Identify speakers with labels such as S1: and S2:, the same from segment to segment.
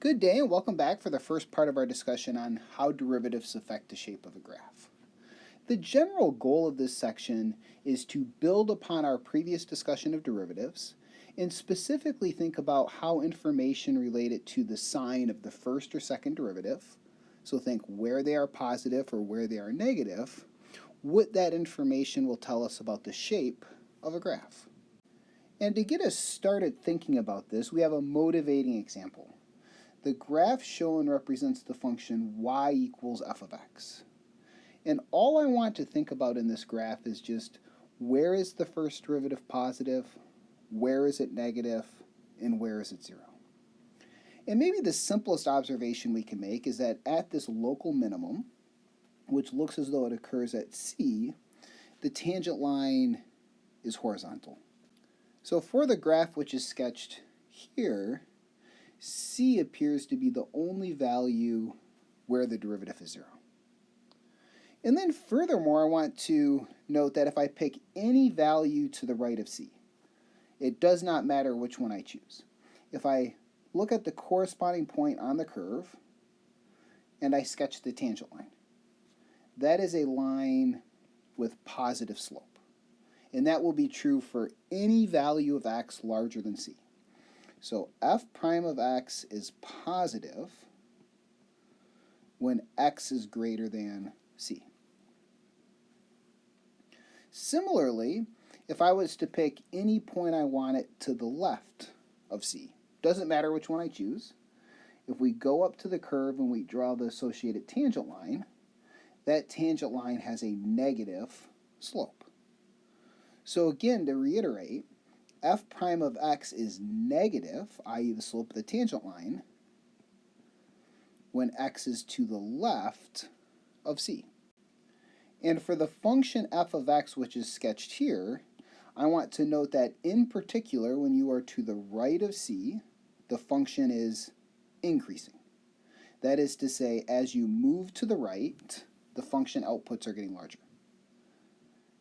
S1: Good day and welcome back for the first part of our discussion on how derivatives affect the shape of a graph. The general goal of this section is to build upon our previous discussion of derivatives and specifically think about how information related to the sign of the first or second derivative, so think where they are positive or where they are negative, what that information will tell us about the shape of a graph. And to get us started thinking about this, we have a motivating example. The graph shown represents the function y equals f of x. And all I want to think about in this graph is just where is the first derivative positive, where is it negative, and where is it zero. And maybe the simplest observation we can make is that at this local minimum, which looks as though it occurs at C, the tangent line is horizontal. So for the graph which is sketched here, C appears to be the only value where the derivative is zero. And then furthermore, I want to note that if I pick any value to the right of C, it does not matter which one I choose. If I look at the corresponding point on the curve and I sketch the tangent line, that is a line with positive slope. And that will be true for any value of x larger than C. So f prime of x is positive when x is greater than C. Similarly, if I was to pick any point I want it to the left of C, doesn't matter which one I choose, if we go up to the curve and we draw the associated tangent line, that tangent line has a negative slope. So again, to reiterate, f prime of x is negative, i.e. the slope of the tangent line, when x is to the left of C. And for the function f of x, which is sketched here, I want to note that in particular, when you are to the right of C, the function is increasing. That is to say, as you move to the right, the function outputs are getting larger.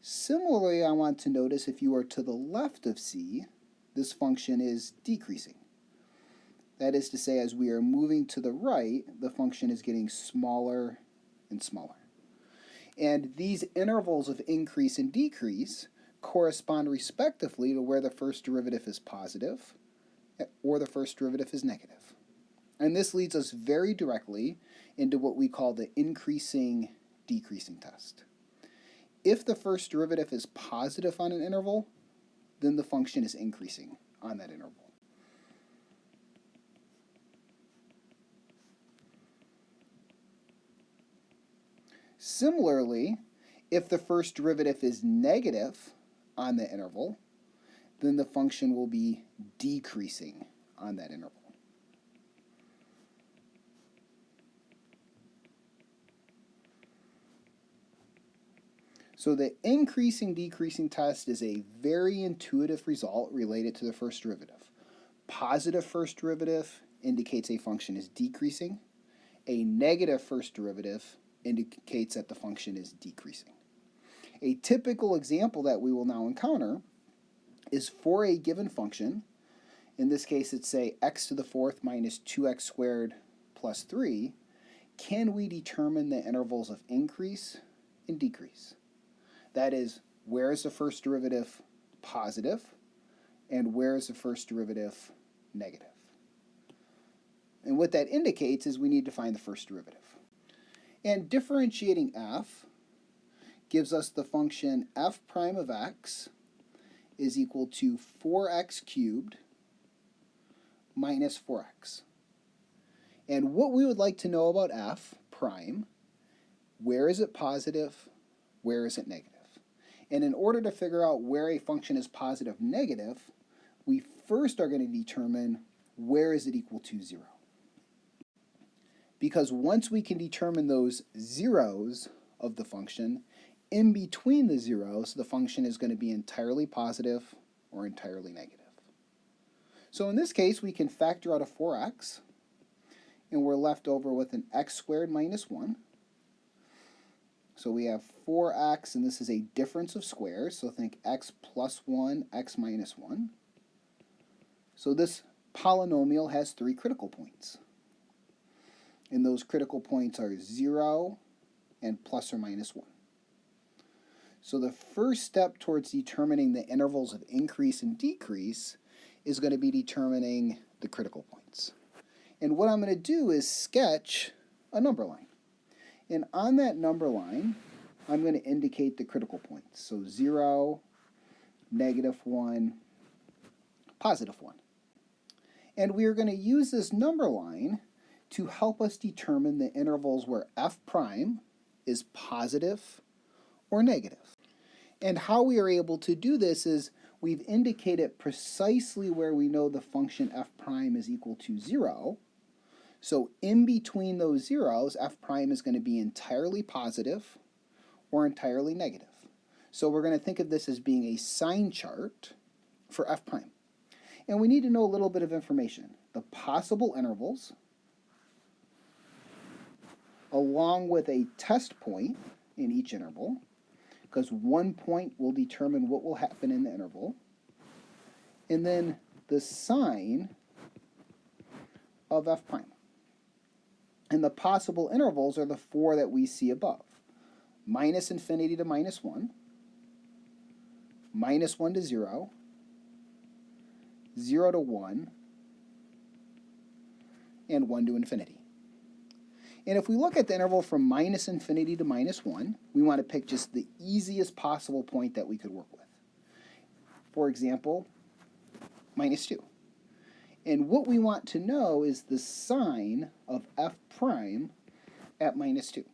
S1: Similarly, I want to notice if you are to the left of C, this function is decreasing. That is to say, as we are moving to the right, the function is getting smaller and smaller. And these intervals of increase and decrease correspond respectively to where the first derivative is positive or the first derivative is negative. And this leads us very directly into what we call the increasing-decreasing test. If the first derivative is positive on an interval, then the function is increasing on that interval. Similarly, if the first derivative is negative on the interval, then the function will be decreasing on that interval. So the increasing-decreasing test is a very intuitive result related to the first derivative. Positive first derivative indicates a function is decreasing. A negative first derivative indicates that the function is decreasing. A typical example that we will now encounter is for a given function. In this case, it's say x to the fourth minus 2x squared plus 3. Can we determine the intervals of increase and decrease? That is, where is the first derivative positive and where is the first derivative negative? And what that indicates is we need to find the first derivative. And differentiating f gives us the function f prime of x is equal to 4x cubed minus 4x. And what we would like to know about f prime, where is it positive, where is it negative? And in order to figure out where a function is positive, negative, we first are going to determine where is it equal to 0. Because once we can determine those zeros of the function, in between the zeros, the function is going to be entirely positive or entirely negative. So in this case, we can factor out a 4x, and we're left over with an x squared minus 1. So we have 4x, and this is a difference of squares, so think x plus 1, x minus 1. So this polynomial has 3 critical points. And those critical points are 0 and plus or minus 1. So the first step towards determining the intervals of increase and decrease is going to be determining the critical points. And what I'm going to do is sketch a number line. And on that number line, I'm going to indicate the critical points. So 0, -1, +1. And we are going to use this number line to help us determine the intervals where f prime is positive or negative. And how we are able to do this is we've indicated precisely where we know the function f prime is equal to 0. So in between those zeros, f prime is going to be entirely positive or entirely negative. So we're going to think of this as being a sign chart for f prime. And we need to know a little bit of information. The possible intervals, along with a test point in each interval, because one point will determine what will happen in the interval, and then the sign of f prime. And the possible intervals are the 4 that we see above. -∞ to -1, -1 to 0, 0 to 1, and 1 to infinity. And if we look at the interval from -∞ to -1, we want to pick just the easiest possible point that we could work with. For example, -2. And what we want to know is the sign of f prime at -2.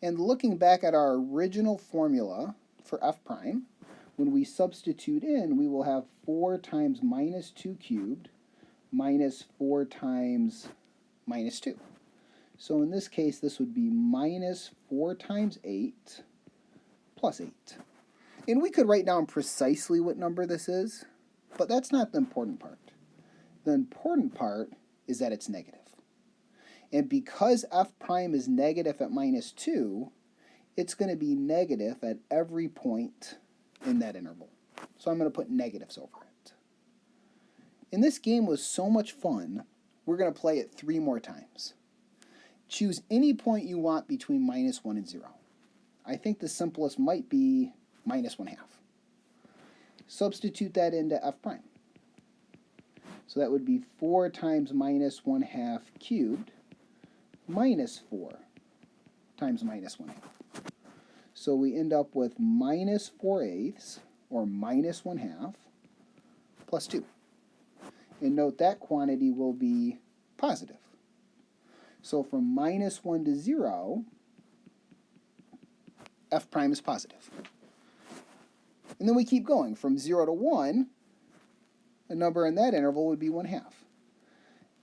S1: And looking back at our original formula for f prime, when we substitute in, we will have 4 times -2 cubed minus 4 times -2. So in this case, this would be -4 times 8 plus 8. And we could write down precisely what number this is, but that's not the important part. The important part is that it's negative. And because f prime is negative at -2, it's going to be negative at every point in that interval. So I'm going to put negatives over it. And this game was so much fun, we're going to play it 3 more times. Choose any point you want between -1 and 0. I think the simplest might be -1/2. Substitute that into f prime. So that would be 4 times -1/2 cubed minus 4 times -1/2. So we end up with -4/8 or -1/2 plus 2. And note that quantity will be positive. So from -1 to 0, f prime is positive. And then we keep going. From 0 to 1, a number in that interval would be 1/2.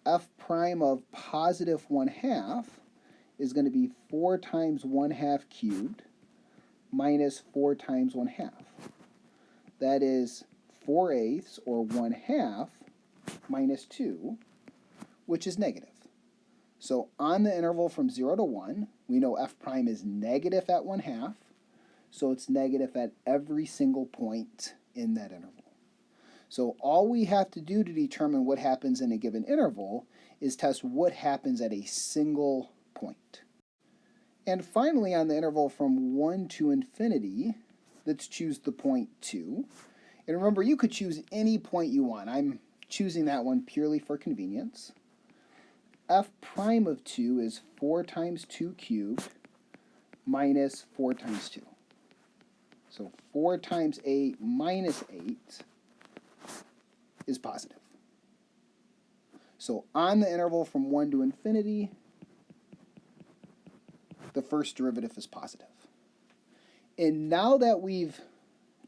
S1: F prime of positive 1/2 is going to be 4 times 1/2 cubed minus 4 times 1/2. That is 4/8 or 1/2 minus 2, which is negative. So on the interval from 0 to 1, we know f prime is negative at 1/2, so it's negative at every single point in that interval. So all we have to do to determine what happens in a given interval is test what happens at a single point. And finally, on the interval from 1 to infinity, let's choose the point 2. And remember, you could choose any point you want. I'm choosing that one purely for convenience. F prime of 2 is 4 times 2 cubed minus 4 times 2. So 4 times 8 minus 8 is positive. So on the interval from 1 to infinity, the first derivative is positive. And now that we've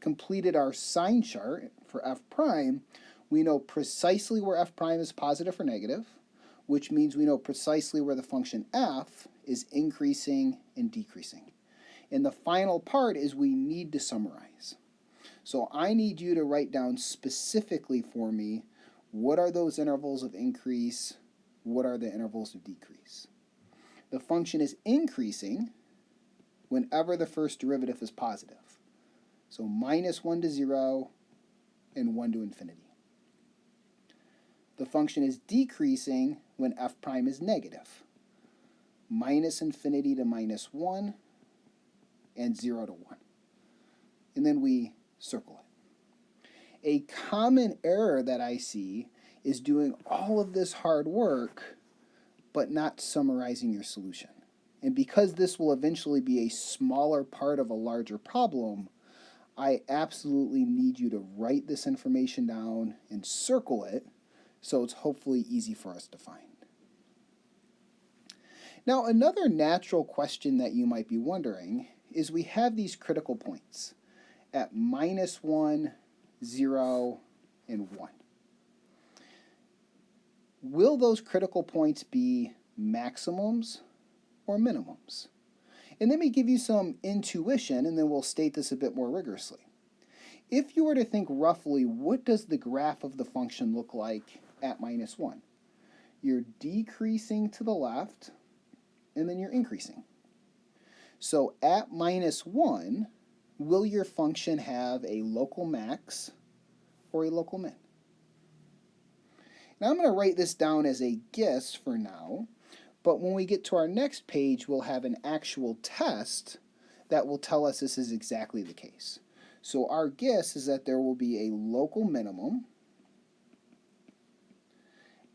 S1: completed our sign chart for f prime, we know precisely where f prime is positive or negative, which means we know precisely where the function f is increasing and decreasing. And the final part is we need to summarize. So I need you to write down specifically for me what are those intervals of increase, what are the intervals of decrease. The function is increasing whenever the first derivative is positive. So -1 to 0 and 1 to infinity. The function is decreasing when f prime is negative. minus infinity to minus 1, and 0 to 1. And then we circle it. A common error that I see is doing all of this hard work but not summarizing your solution. And because this will eventually be a smaller part of a larger problem, I absolutely need you to write this information down and circle it so it's hopefully easy for us to find. Now, another natural question that you might be wondering is we have these critical points at minus 1, 0, and 1. Will those critical points be maximums or minimums? And let me give you some intuition, and then we'll state this a bit more rigorously. If you were to think roughly, what does the graph of the function look like at minus 1? You're decreasing to the left, and then you're increasing. So at minus 1, will your function have a local max or a local min? Now I'm going to write this down as a guess for now, but when we get to our next page, we'll have an actual test that will tell us this is exactly the case. So our guess is that there will be a local minimum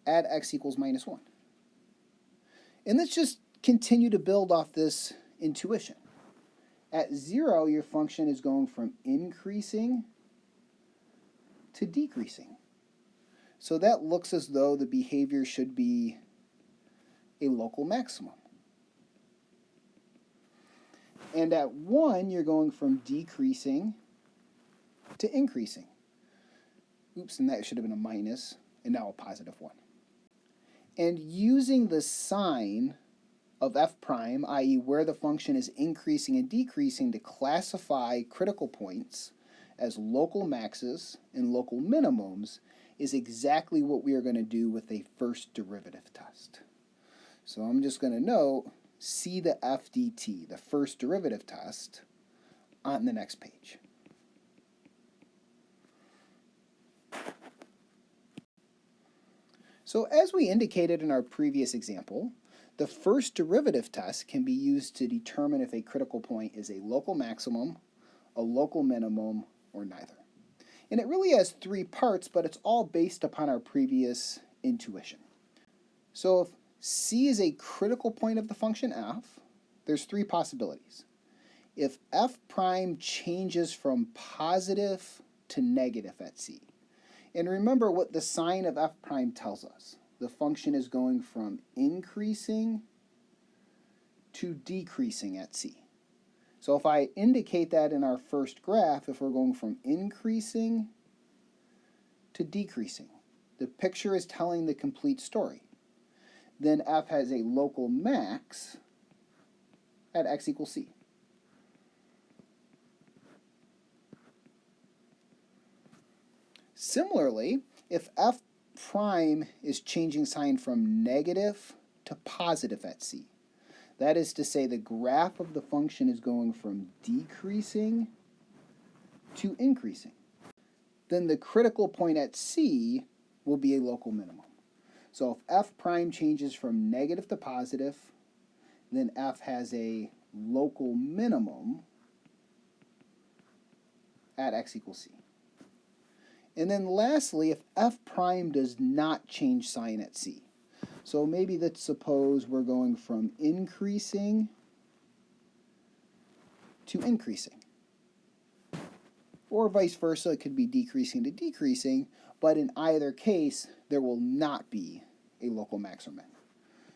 S1: at x equals minus 1. And let's just continue to build off this intuition. At 0, your function is going from increasing to decreasing. So that looks as though the behavior should be a local maximum. And at 1, you're going from decreasing to increasing. Oops, and that should have been a minus, and now a positive 1. And using the sign of f prime, i.e. where the function is increasing and decreasing, to classify critical points as local maxes and local minimums is exactly what we are going to do with a first derivative test. So I'm just going to note, see the FDT, the first derivative test, on the next page. So as we indicated in our previous example, the first derivative test can be used to determine if a critical point is a local maximum, a local minimum, or neither. And it really has 3 parts, but it's all based upon our previous intuition. So if c is a critical point of the function f, there's 3 possibilities. If f prime changes from positive to negative at c, and remember what the sign of f prime tells us. The function is going from increasing to decreasing at c. So if I indicate that in our first graph, if we're going from increasing to decreasing, the picture is telling the complete story. Then f has a local max at x equals c. Similarly, if f prime is changing sign from negative to positive at c, that is to say the graph of the function is going from decreasing to increasing, then the critical point at c will be a local minimum. So if f prime changes from negative to positive, then f has a local minimum at x equals c. And then lastly, if f prime does not change sign at c. So maybe let's suppose we're going from increasing to increasing. Or vice versa, it could be decreasing to decreasing, but in either case, there will not be a local max or min.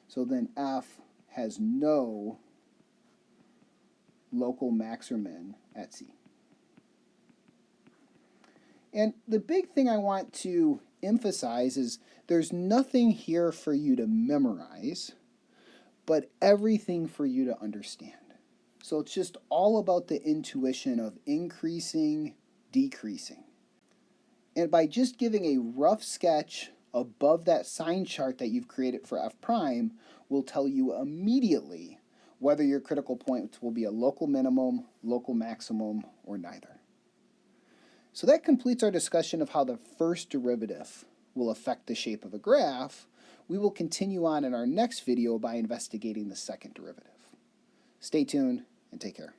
S1: So then f has no local max or min at c. And the big thing I want to emphasize is there's nothing here for you to memorize, but everything for you to understand. So it's just all about the intuition of increasing, decreasing. And by just giving a rough sketch above that sign chart that you've created for f prime will tell you immediately whether your critical point will be a local minimum, local maximum, or neither. So that completes our discussion of how the first derivative will affect the shape of a graph, We will continue on in our next video by investigating the second derivative. Stay tuned and take care.